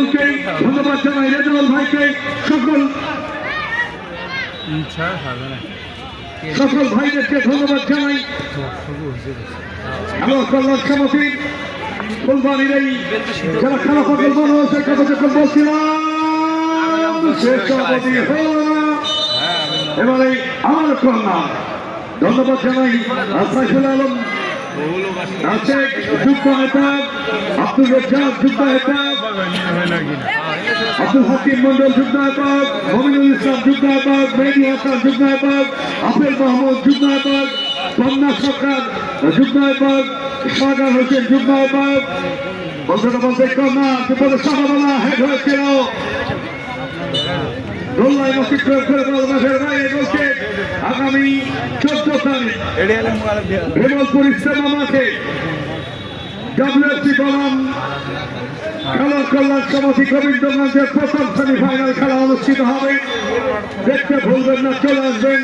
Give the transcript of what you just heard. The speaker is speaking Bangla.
বন্ধুকে ধন্যবাদ জানাই, রেজাউল ভাইকে, সকল ভাইদেরকে ধন্যবাদ জানাই। আমার কল্যাণ সমিতি ফুলবাড়ির এই যারা খেলা পাগল মনে হচ্ছে কথা যখন বলছিলাম শেষ সভাপতি হল না, এবারে আমার কন্যা ধন্যবাদ জানাই সাইফুল আলম রাশেক যুগ্ম নেতা, আব্দুল রাজ্জাক যুগ্ম নেতা, আব্দুল হাকিম মন্ডল যুগ্ম নেতা, মমিনুল ইসলাম যুগ্ম নেতা, মেহদি হাসান যুগ্ম নেতা, আফেল মাহমুদ যুগ্ম নেতা, কন্যা সরকার যুগ্ম নেতা, সাগর হোসেন যুগ্ম নেতা। বলতে বলতে কন্যা বিপদে সভাবনা হেড হয়েছিল দোল্লাই মসজিদ মাঠের বাইরে বলছে আগামী 14 তারিখ হেমলপুর ইস্তেমা মাঠে WFC বনাম খেলা কল্যাণ সমিতি গোবিন্দগঞ্জের প্রথম সেমিফাইনাল খেলা অনুষ্ঠিত হবে। দেখতে ভুলবেন না, চলে আসবেন।